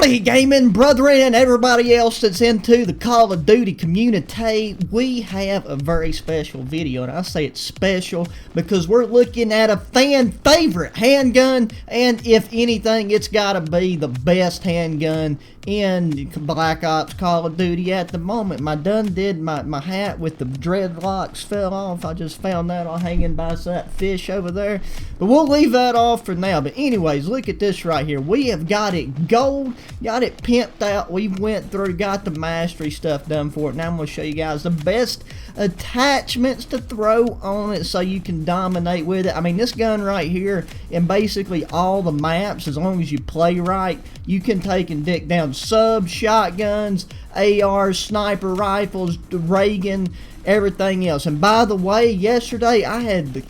Howdy gaming brethren and everybody else that's into the Call of Duty community. We have a very special video, and I say it's special because we're looking at a fan favorite handgun, and if anything, it's gotta be the best handgun in Black Ops Call of Duty at the moment. My hat with the dreadlocks fell off. I just found that all hanging by that fish over there, but we'll leave that off for now. But anyways, look at this right here. We have got it gold, got it pimped out. We went through, got the mastery stuff done for it. Now I'm going to show you guys the best attachments to throw on it so you can dominate with it. I mean, this gun right here, and basically all the maps, as long as you play right, you can take and dick down sub, shotguns, ARs, sniper rifles, Reagan, everything else. And by the way, yesterday I had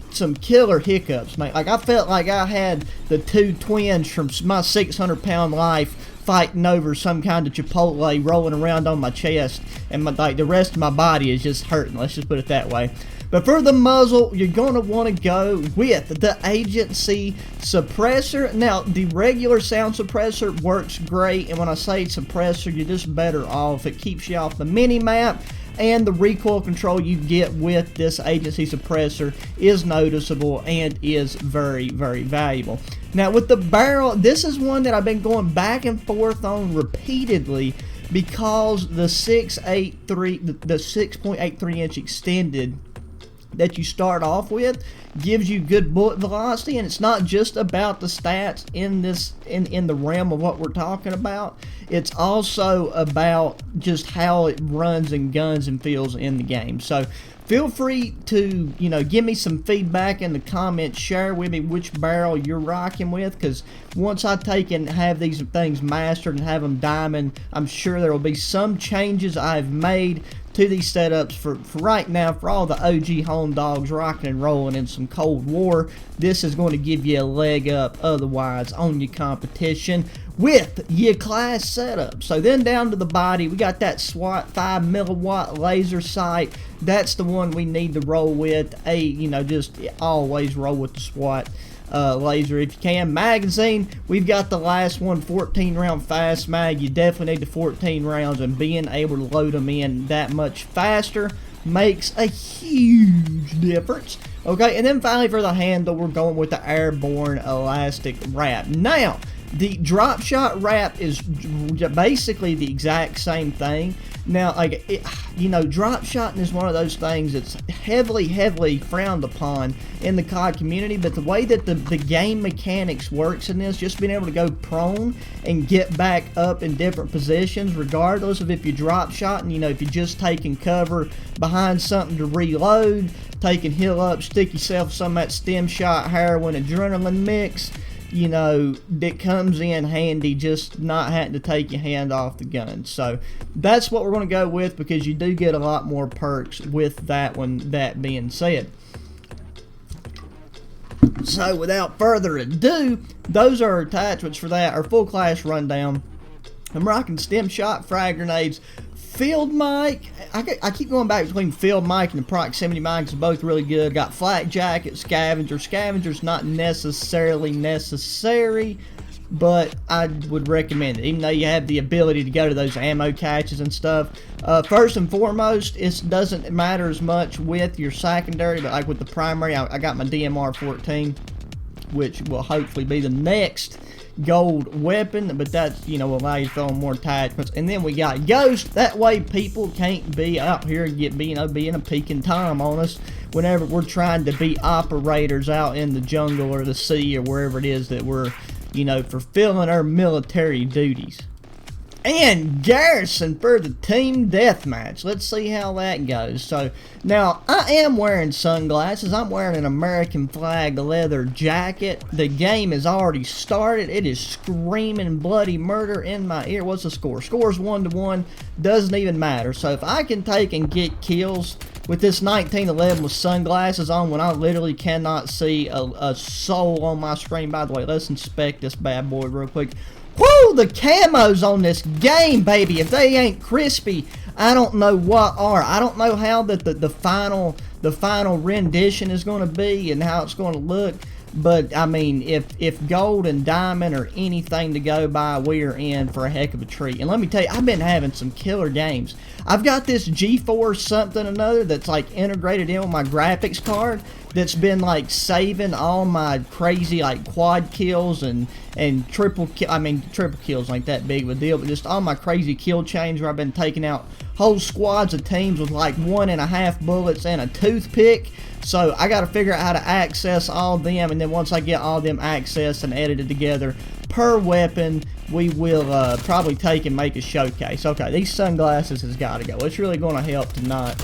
some killer hiccups, man. Like, I felt like I had the two twins from my 600-pound life fighting over some kind of Chipotle rolling around on my chest, and like the rest of my body is just hurting. Let's just put it that way. But for the muzzle, you're going to want to go with the agency suppressor. Now, the regular sound suppressor works great, and when I say suppressor, you're just better off. It keeps you off the mini-map, and the recoil control you get with this agency suppressor is noticeable and is very, very valuable. Now, with the barrel, this is one that I've been going back and forth on repeatedly because the 6.83 inch extended that you start off with gives you good bullet velocity, and it's not just about the stats in the realm of what we're talking about. It's also about just how it runs and guns and feels in the game. So feel free to, you know, give me some feedback in the comments, share with me which barrel you're rocking with, because once I take and have these things mastered and have them diamond, I'm sure there will be some changes I've made to these setups. For right now, for all the OG home dogs rocking and rolling in some Cold War, this is going to give you a leg up otherwise on your competition with your class setup. So then down to the body, we got that SWAT 5mW laser sight. That's the one we need to roll with. You know, just always roll with the SWAT laser if you can. Magazine, we've got the last one, 14 round fast mag. You definitely need the 14 rounds, and being able to load them in that much faster makes a huge difference. Okay, and then finally for the handle, we're going with the airborne elastic wrap. Now, the drop shot wrap is basically the exact same thing. Now, like, you know, drop shotting is one of those things that's heavily frowned upon in the COD community, but the way that the game mechanics works in this, just being able to go prone and get back up in different positions, regardless of if you drop shot, and, you know, if you're just taking cover behind something to reload, taking heal up, stick yourself some of that stem shot heroin adrenaline mix, you know, that comes in handy, just not having to take your hand off the gun. So that's what we're going to go with, because you do get a lot more perks with that one. That being said, so without further ado, those are attachments for that. Our full class rundown. I'm rocking stem shot, frag grenades, field mic. I keep going back between field mic and the proximity mics. Both really good. Got flak jacket, scavenger. Scavenger's not necessarily necessary, but I would recommend it, even though you have the ability to go to those ammo caches and stuff. First and foremost, it doesn't matter as much with your secondary, but like with the primary, I got my DMR 14, which will hopefully be the next gold weapon, but that's, you know, will allow you to throw in more attachments. And then we got Ghost. That way people can't be out here and being a peeking Tom on us whenever we're trying to be operators out in the jungle or the sea or wherever it is that we're, you know, fulfilling our military duties. And Garrison for the team deathmatch. Let's see how that goes. So now I am wearing sunglasses. I'm wearing an American flag leather jacket. The game has already started. It is screaming bloody murder in my ear. What's the score? Score's 1-1. Doesn't even matter. So if I can take and get kills with this 1911 with sunglasses on when I literally cannot see a soul on my screen. By the way, let's inspect this bad boy real quick. Woo! The camos on this game, baby. If they ain't crispy, I don't know what are. I don't know how the final rendition is going to be and how it's going to look. But I mean, if gold and diamond are anything to go by, we are in for a heck of a treat. And let me tell you, I've been having some killer games. I've got this GeForce something or another that's like integrated in with my graphics card, that's been like saving all my crazy like quad kills and triple kills ain't that big of a deal, but just all my crazy kill chains where I've been taking out whole squads of teams with like 1.5 bullets and a toothpick. So I got to figure out how to access all of them, and then once I get all of them accessed and edited together per weapon, we will probably take and make a showcase. Okay, these sunglasses has got to go. It's really going to help to not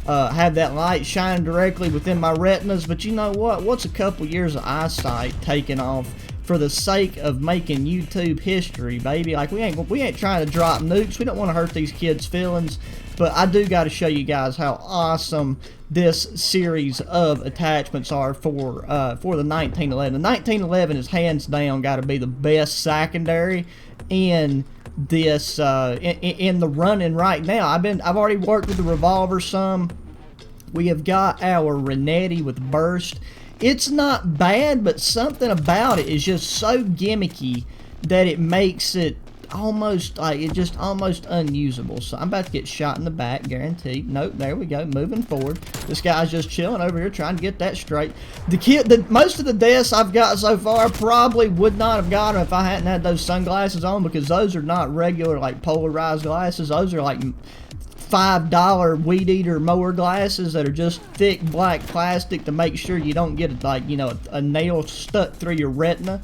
have that light shine directly within my retinas. But you know what? What's a couple years of eyesight taken off for the sake of making YouTube history, baby? Like we ain't trying to drop nukes. We don't want to hurt these kids' feelings. But I do got to show you guys how awesome this series of attachments are for the 1911. The 1911 is hands down got to be the best secondary in this in the running right now. I've already worked with the revolver some. We have got our Renetti with burst. It's not bad, but something about it is just so gimmicky that it makes it almost almost unusable. So I'm about to get shot in the back, guaranteed. Nope, there we go, moving forward. This guy's just chilling over here trying to get that straight. Most of the deaths I've got so far probably would not have got them if I hadn't had those sunglasses on, because those are not regular like polarized glasses. Those are like $5 weed eater mower glasses that are just thick black plastic to make sure you don't get like, you know, a nail stuck through your retina.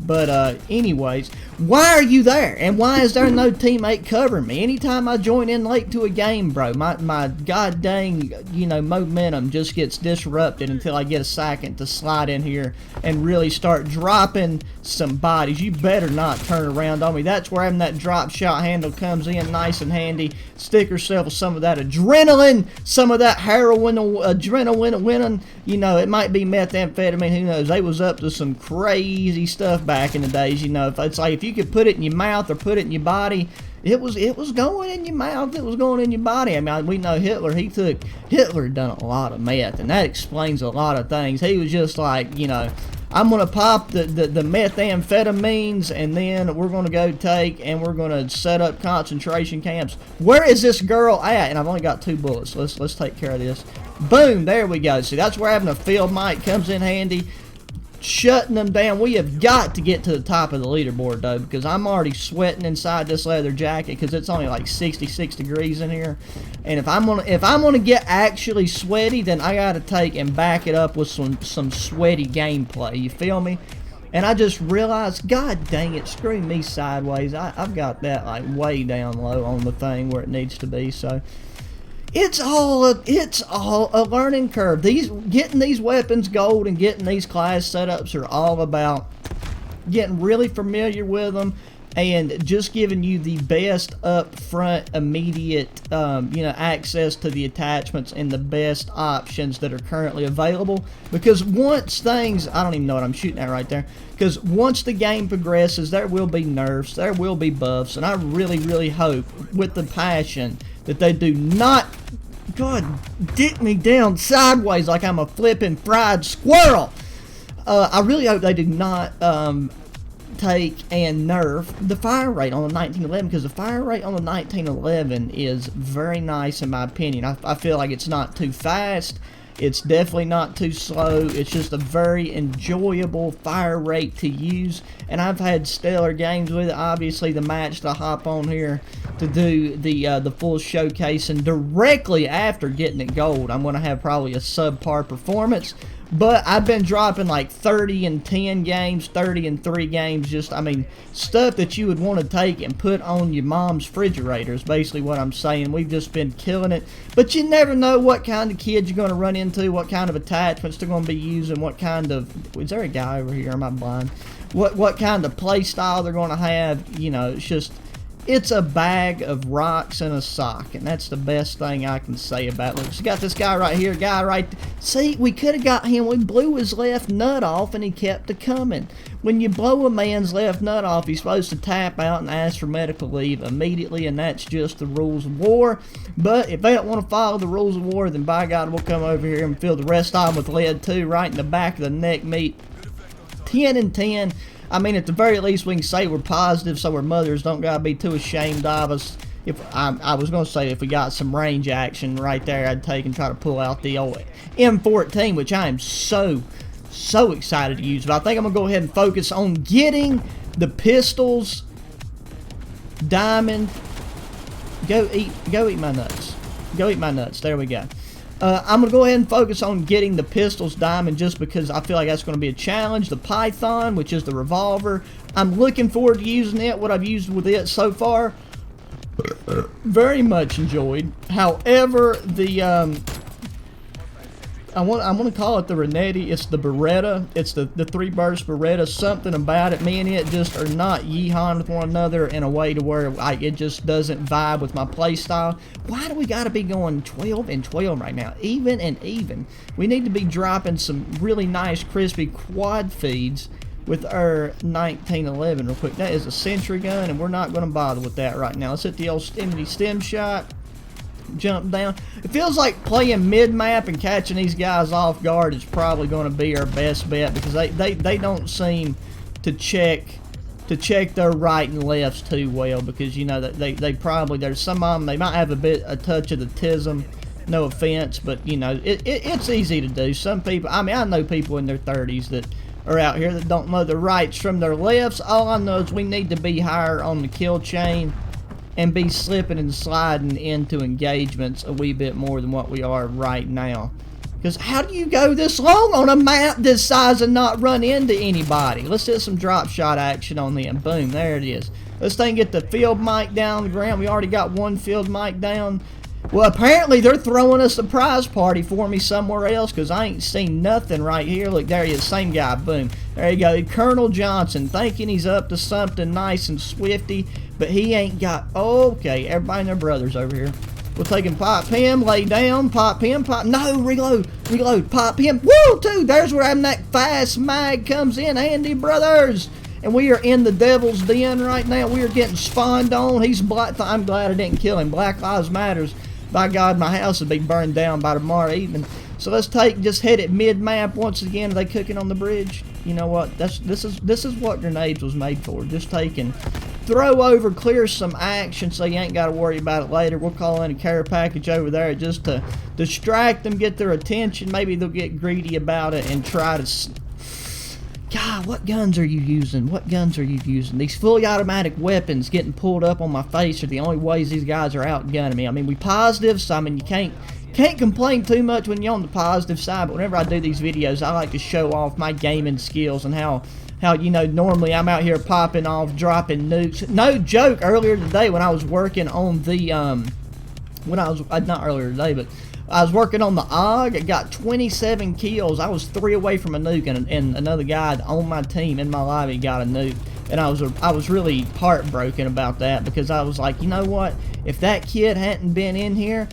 But anyways, why are you there? And why is there no teammate covering me? Anytime I join in late to a game, bro, my god dang, you know, momentum just gets disrupted until I get a second to slide in here and really start dropping some bodies. You better not turn around on me. That's where having that drop shot handle comes in nice and handy. Stick yourself with some of that adrenaline, some of that heroin, adrenaline, you know, it might be methamphetamine, who knows. They was up to some crazy stuff back in the days, you know. It's like if you could put it in your mouth or put it in your body, it was going in your mouth, it was going in your body. I mean, we know Hitler done a lot of meth, and that explains a lot of things. He was just like, you know, I'm gonna pop the methamphetamines, and then we're gonna go and we're gonna set up concentration camps. Where is this girl at? And I've only got 2 bullets. Let's take care of this. Boom, there we go. See, that's where having a field mic comes in handy. Shutting them down. We have got to get to the top of the leaderboard though, because I'm already sweating inside this leather jacket because it's only like 66 degrees in here. And if I'm gonna get actually sweaty, then I gotta take and back it up with some sweaty gameplay. You feel me? And I just realized, god dang it, screw me sideways. I've got that like way down low on the thing where it needs to be. So it's all a learning curve. Getting these weapons gold and getting these class setups are all about getting really familiar with them and just giving you the best upfront immediate you know, access to the attachments and the best options that are currently available. Because once things, I don't even know what I'm shooting at right there, because once the game progresses, there will be nerfs, there will be buffs, and I really hope with the passion that they do not, God, dick me down sideways like I'm a flipping fried squirrel. I really hope they do not take and nerf the fire rate on the 1911, because the fire rate on the 1911 is very nice in my opinion. I feel like it's not too fast. It's definitely not too slow. It's just a very enjoyable fire rate to use, and I've had stellar games with it. Obviously, the match to hop on here to do the full showcase, and directly after getting it gold, I'm going to have probably a subpar performance. But I've been dropping like 30 and 10 games, 30 and 3 games, just, I mean, stuff that you would want to take and put on your mom's refrigerator is basically what I'm saying. We've just been killing it. But you never know what kind of kids you're going to run into, what kind of attachments they're going to be using, what kind of, is there a guy over here? Am I blind? What kind of play style they're going to have. You know, it's just, it's a bag of rocks and a sock, and that's the best thing I can say about it. Look, we got this guy right here, see, we could have got him. We blew his left nut off, and he kept it coming. When you blow a man's left nut off, he's supposed to tap out and ask for medical leave immediately, and that's just the rules of war. But if they don't want to follow the rules of war, then by God, we'll come over here and fill the rest of them with lead too, right in the back of the neck meat. 10 and 10. I mean, at the very least, we can say we're positive, so our mothers don't gotta be too ashamed of us. If I was gonna say if we got some range action right there, I'd take and try to pull out the old M14, which I am so excited to use. But I think I'm gonna go ahead and focus on getting the pistols diamond. Go eat my nuts. Go eat my nuts. There we go. I'm going to go ahead and focus on getting the pistols diamond just because I feel like that's going to be a challenge. The Python, which is the revolver, I'm looking forward to using it. What I've used with it so far, very much enjoyed. However, the I want to call it the Renetti. It's the Beretta. It's the 3-burst Beretta. Something about it, me and it just are not yeehawing with one another in a way to where it just doesn't vibe with my play style. Why do we got to be going 12 and 12 right now? Even and even. We need to be dropping some really nice crispy quad feeds with our 1911 real quick. That is a sentry gun, and we're not going to bother with that right now. Let's hit the old stem shot. Jump down. It feels like playing mid-map and catching these guys off guard is probably going to be our best bet, because they don't seem to check their right and lefts too well, because you know that they probably, there's some of them, they might have a touch of the tism, no offense, but you know it's easy to do. Some people, I mean, I know people in their 30s that are out here that don't know the rights from their lefts. All I know is we need to be higher on the kill chain and be slipping and sliding into engagements a wee bit more than what we are right now. Because how do you go this long on a map this size and not run into anybody? Let's hit some drop shot action on them. Boom, there it is. Let's then get the field mic down the ground. We already got one field mic down. Well, apparently they're throwing a surprise party for me somewhere else, because I ain't seen nothing right here. Look, there he is, same guy, boom. There you go, Colonel Johnson, thinking he's up to something nice and swifty, but he ain't got, okay, everybody and their brothers over here. We'll take him, pop him, lay down, pop him, pop, no, reload, pop him, woo, dude, there's where that fast mag comes in handy, brothers. And we are in the devil's den right now. We are getting spawned on. He's black. I'm glad I didn't kill him. Black Lives Matters. By God, my house will be burned down by tomorrow evening. So let's just hit it mid-map once again. Are they cooking on the bridge? You know what? This is what grenades was made for. Just take and throw over, clear some action, so you ain't got to worry about it later. We'll call in a care package over there just to distract them, get their attention. Maybe they'll get greedy about it and try to. God, what guns are you using? What guns are you using? These fully automatic weapons getting pulled up on my face are the only ways these guys are outgunning me. I mean, we positive, so I mean, you can't complain too much when you're on the positive side, but whenever I do these videos, I like to show off my gaming skills and how you know, normally I'm out here popping off, dropping nukes. No joke, earlier today when I was working on the, not earlier today, but I was working on the AUG. I got 27 kills. I was 3 away from a nuke, and another guy on my team in my lobby got a nuke. And I was really heartbroken about that, because I was like, you know what? If that kid hadn't been in here,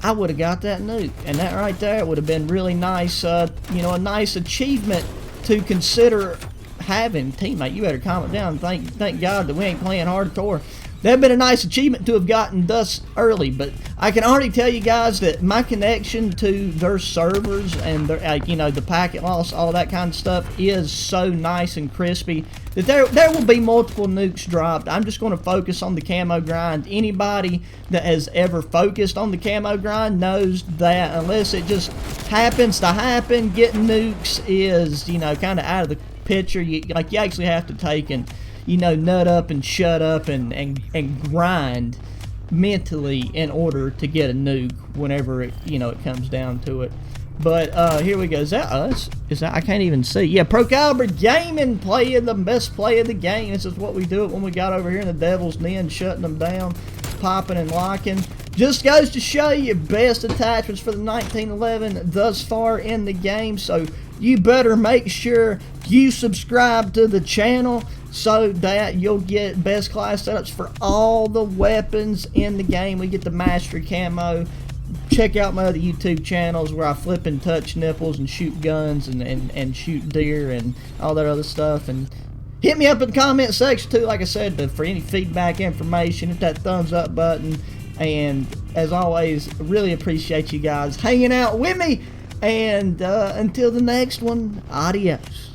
I would have got that nuke. And that right there would have been really nice, you know, a nice achievement to consider having. Teammate, you better calm it down. Thank God that we ain't playing hardcore. That'd been a nice achievement to have gotten thus early, but I can already tell you guys that my connection to their servers and their, you know, the packet loss, all that kind of stuff is so nice and crispy that there will be multiple nukes dropped. I'm just going to focus on the camo grind. Anybody that has ever focused on the camo grind knows that unless it just happens to happen, getting nukes is, you know, kind of out of the picture. You actually have to take and, you know, nut up and shut up and grind mentally in order to get a nuke whenever it, you know, it comes down to it. But here we go. Is that us? Is that, I can't even see. Yeah, ProCaliberGaming playing the best play of the game. This is what we do it when we got over here in the devil's den, shutting them down, popping and locking. Just goes to show you best attachments for the 1911 thus far in the game. So you better make sure you subscribe to the channel so that you'll get best class setups for all the weapons in the game. We get the mastery camo. Check out my other YouTube channels where I flip and touch nipples and shoot guns and shoot deer and all that other stuff. And hit me up in the comment section too, like I said, for any feedback information. Hit that thumbs up button. And as always, really appreciate you guys hanging out with me. And until the next one, adios.